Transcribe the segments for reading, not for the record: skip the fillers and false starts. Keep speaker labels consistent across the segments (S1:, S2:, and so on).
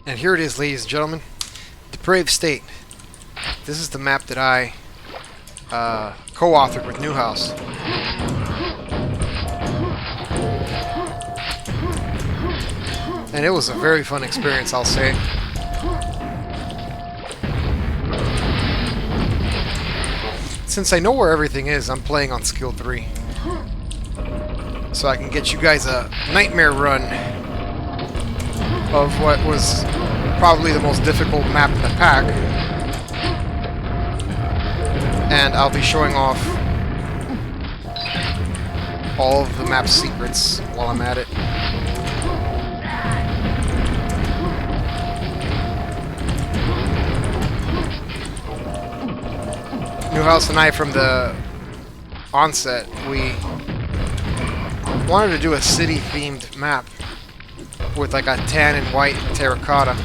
S1: And here it is, ladies and gentlemen. Depraved State. This is the map that I co-authored with Newhouse. And it was a very fun experience, I'll say. Since I know where everything is, I'm playing on skill 3. So I can get you guys a nightmare run of what was probably the most difficult map in the pack. And I'll be showing off all of the map's secrets while I'm at it. Newhouse and I, from the onset, we wanted to do a city-themed map with like a tan and white terracotta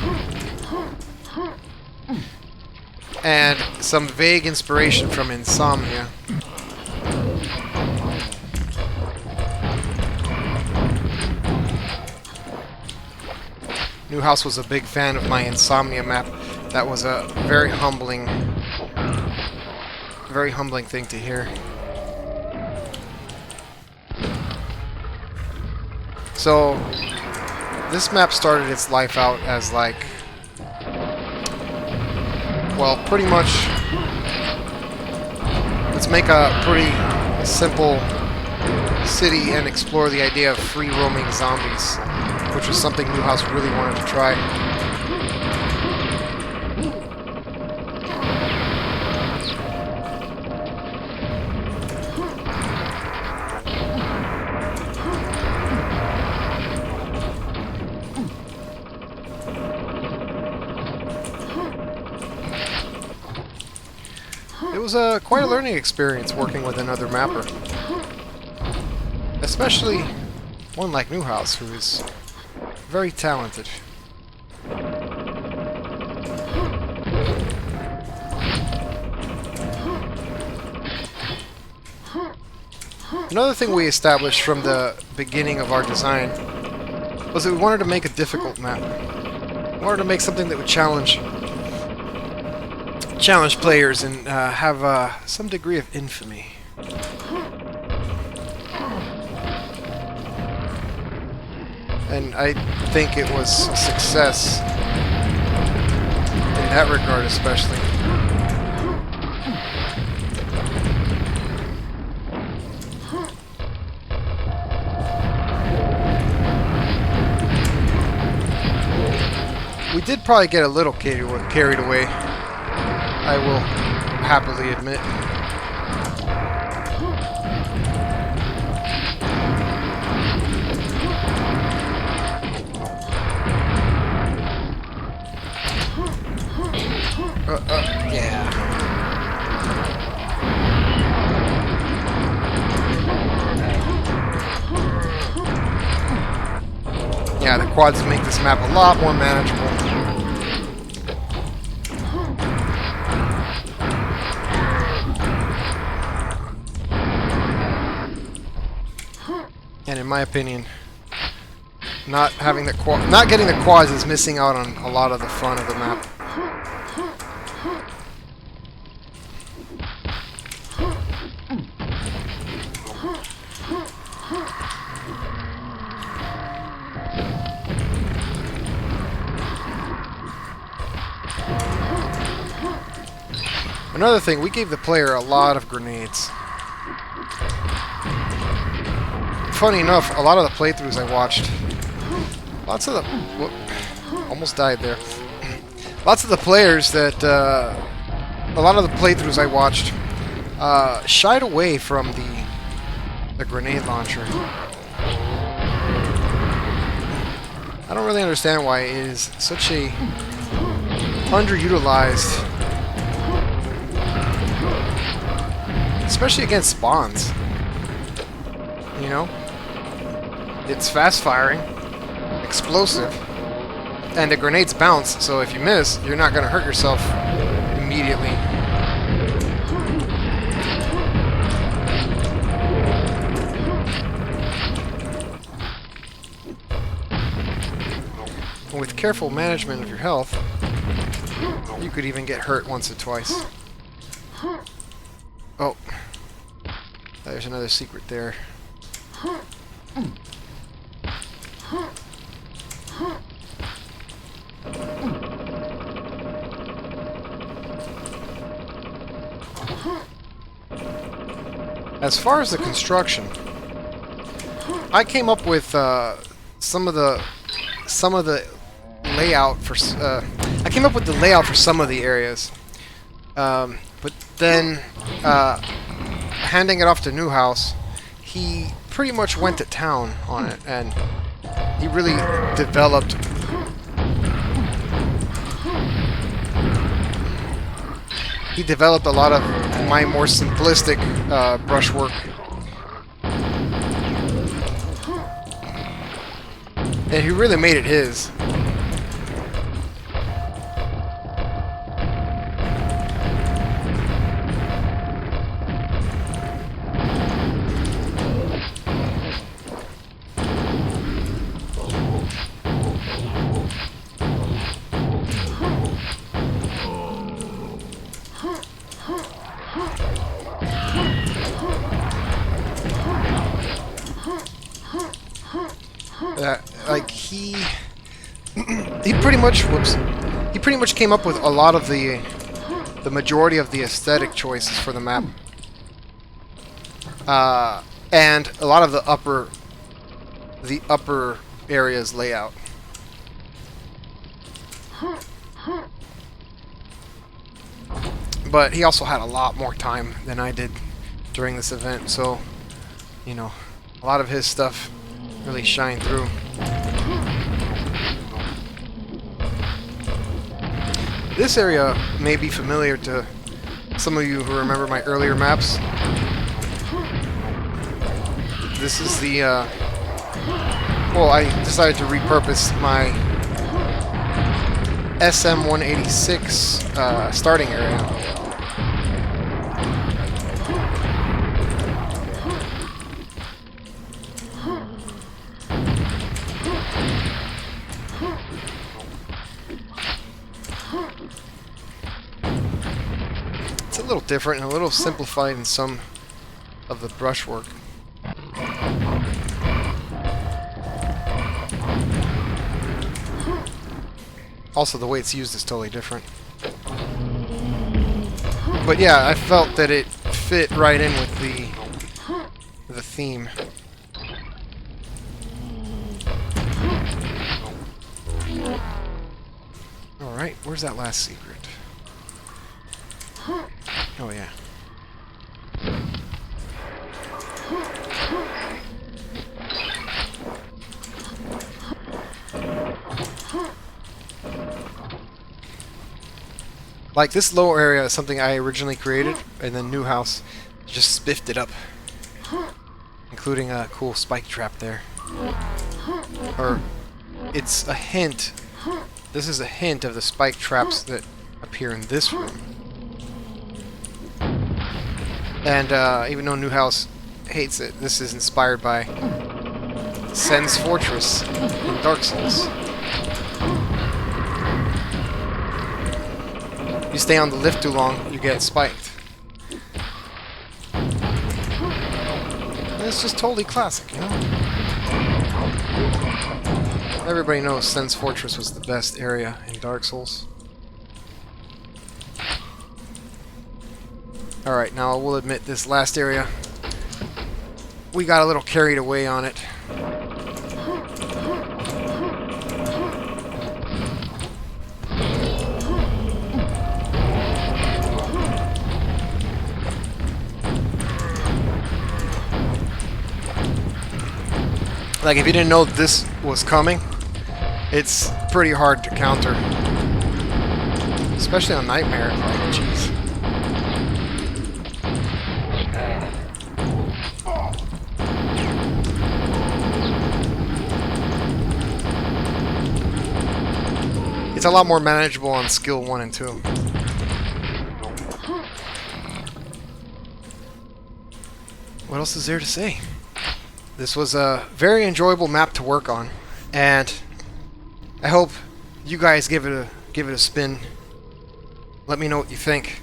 S1: and some vague inspiration from Insomnia. Newhouse was a big fan of my Insomnia map. That was a very humbling thing to hear. So this map started its life out as like, well, pretty much, let's make a pretty simple city and explore the idea of free roaming zombies, which was something Newhouse really wanted to try. It was quite a learning experience working with another mapper. Especially one like Newhouse, who is very talented. Another thing we established from the beginning of our design was that we wanted to make a difficult map. We wanted to make something that would challenge players and have some degree of infamy. And I think it was a success in that regard, especially. We did probably get a little carried away, I will happily admit. Yeah. Yeah, the quads make this map a lot more manageable. And in my opinion, not getting the quads is missing out on a lot of the fun of the map. Another thing, we gave the player a lot of grenades. Funny enough, a lot of the playthroughs I watched, almost died there. Lots of the players that, a lot of the playthroughs I watched, shied away from the grenade launcher. I don't really understand why it is such a underutilized, especially against spawns. You know? It's fast firing, explosive, and the grenades bounce, so if you miss, you're not going to hurt yourself immediately. with careful management of your health, you could even get hurt once or twice. Oh, there's another secret there. As far as the construction, I came up with some of the layout for. I came up with the layout for some of the areas, but then handing it off to Newhouse, he pretty much went to town on it, and he really developed. He developed a lot of my more simplistic brushwork. And he really made it his. Like he pretty much he pretty much came up with a lot of the majority of the aesthetic choices for the map, and a lot of the upper areas layout. But he also had a lot more time than I did during this event, so you know, a lot of his stuff really shine through. This area may be familiar to some of you who remember my earlier maps. This is the well, I decided to repurpose my SM199 starting area. It's a little different and a little simplified in some of the brushwork. Also, the way it's used is totally different. But yeah, I felt that it fit right in with the theme. Alright, where's that last secret? Oh yeah. Like, this lower area is something I originally created, and then Newhouse just spiffed it up, including a cool spike trap there. Or, it's a hint. This is a hint of the spike traps that appear in this room. And even though Newhouse hates it, this is inspired by Sen's Fortress in Dark Souls. You stay on the lift too long, you get spiked. And it's just totally classic, you know? Everybody knows Sen's Fortress was the best area in Dark Souls. Alright, now I will admit this last area, we got a little carried away on it. Like, if you didn't know this was coming, it's pretty hard to counter. Especially on Nightmare, like, jeez. It's a lot more manageable on skill 1 and 2. What else is there to say? This was a very enjoyable map to work on, and I hope You guys give it a spin. Let me know what you think.